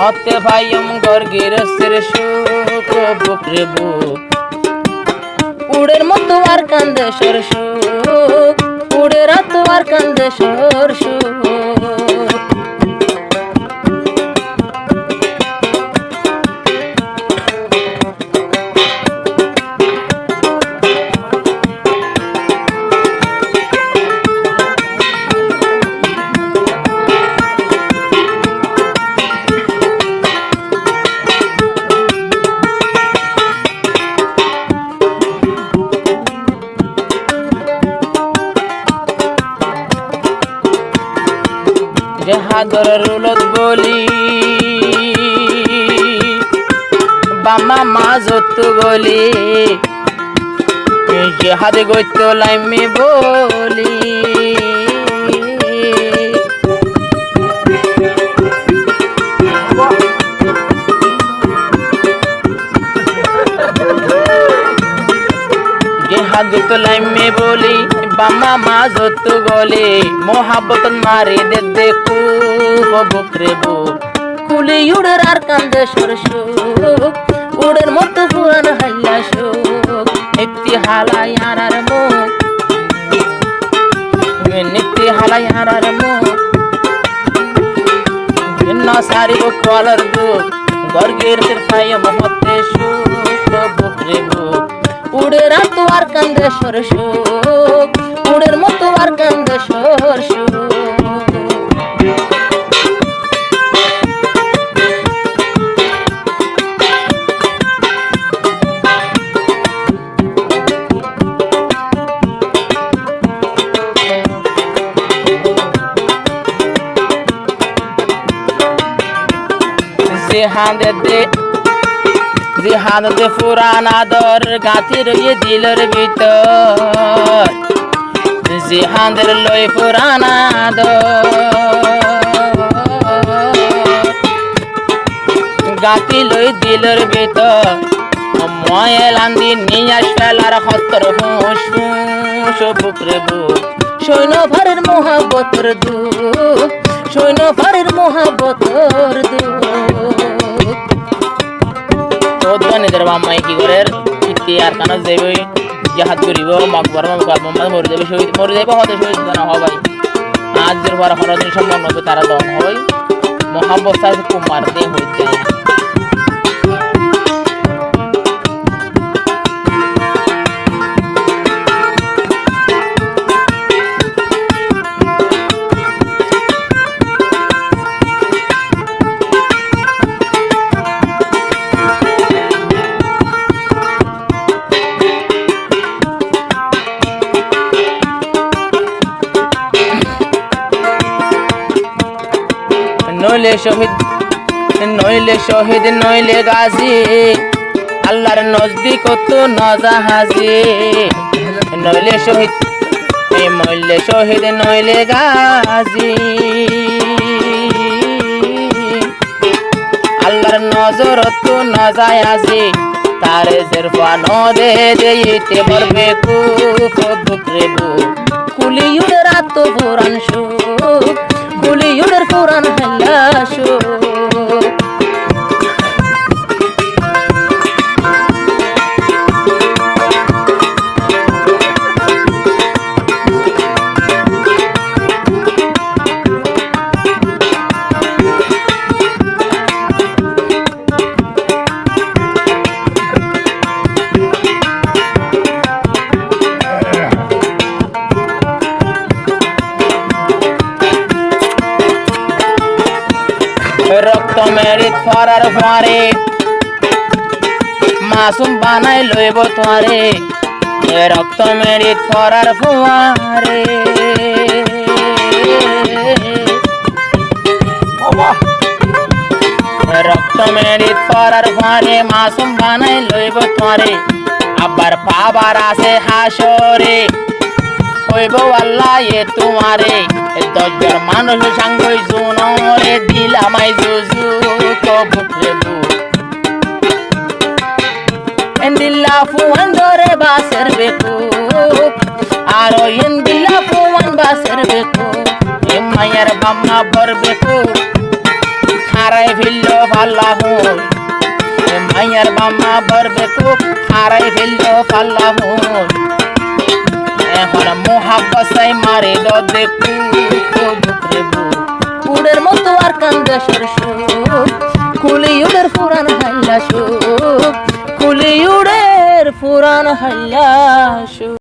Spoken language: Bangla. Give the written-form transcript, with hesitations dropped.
হতে ভাইম ঘর গৃহস্থের সুখ বুকরে বুক উড়ের মতো আর কান্দে সর সুখ উড়ে রাত আর কান্দে সর সুখ হাদর রুলত বলি বামা মাজত বলি হাদে গইত লাইমে বলি হাদত লাইমে বলি বামা মাজত গলে মোহাব্বত মারি দে দেখু বুকরে বুক কুলি উড়ের আর কান্দে সর সুখ উড়ের মতো পুরান হাইলা সুখ নিত্যি হালাই আর মুখ নিত্যি হালাই আর মুখ না সারি কলার দুঃখ গর্গের ফাই মহতে সুখ বুকরে বুক উড়ে রাত আর কান্দে সর সুখ উড়ের মতো আর কান্দে সর সুখ জিহাদ দে পুরান আদর গাঁথি রয়ে দিলর ভিতর জিহাদের লই পুরান আদর গাঁথি লই দিলর ভিতর ময়েল আন্দি নিয়াস ফেলার হতর হুঁস হুঁস বুকরে বুক সৈন্য ভরের মোহাব্বতর দুঃখ সৈন্য ভরের মোহাব্বতর দুঃখ নিজের মামাই কি করে ইতিহার কানা যাইবে জাহাজ করিব মকবর মরে যাবে শহীদ মরে যাইব হতে শহীদ না হবাই আজের পর হরদিন সম্মান হবে তারা দম হয় মোহাম্মদ সাহেব কুমার দে হইতে নইলে শহীদ নইলে গাজী আল্লাহর নজদিক তো নজাহাজি নইলে শহীদ নইলে গাজী আল্লাহর নজর তো নজায় আজি তারে জেরফা নদে দেইতে মরবে কুফ বুকরে বুক কুলিউর রাত পুরান সুখ কুলিউর পুরান হাল্লা সুখ রক্ত মেরিত ফরার ফারে মাসুম বানাই লইব তোরে রক্ত মেরিত ফরার ফুয়ারে রক্ত মেরিত ফরার ফারে মাসুম বানাই লইব তোরে আবার পাবার আছে হাসরে কইব আল্লাহ এ তোমারে দশজন মানুষ সাঙ্গই জুনরে দিলামাই জুজু কবুকরে বুক এন্দিল্লা ফুয়ান ধরে বাসের বেকু আরো এন্দিল্লা ফুয়ান বাসের বেকু এ মায়ের বাম্মা ভর বেকু হারাই ফেললো পাল্লা হুন মাইয়ার বাম্মা বরবে খুব হারাই ফেললো পাল্লা হুন এখন মোহাব্বসাই মারে দে বুকরে বুক উড়ের মতো আর কান্দে সরসুর কুলিউডের পুরান হাল্লা সুর কুলিউডের পুরান হাল্লা সুর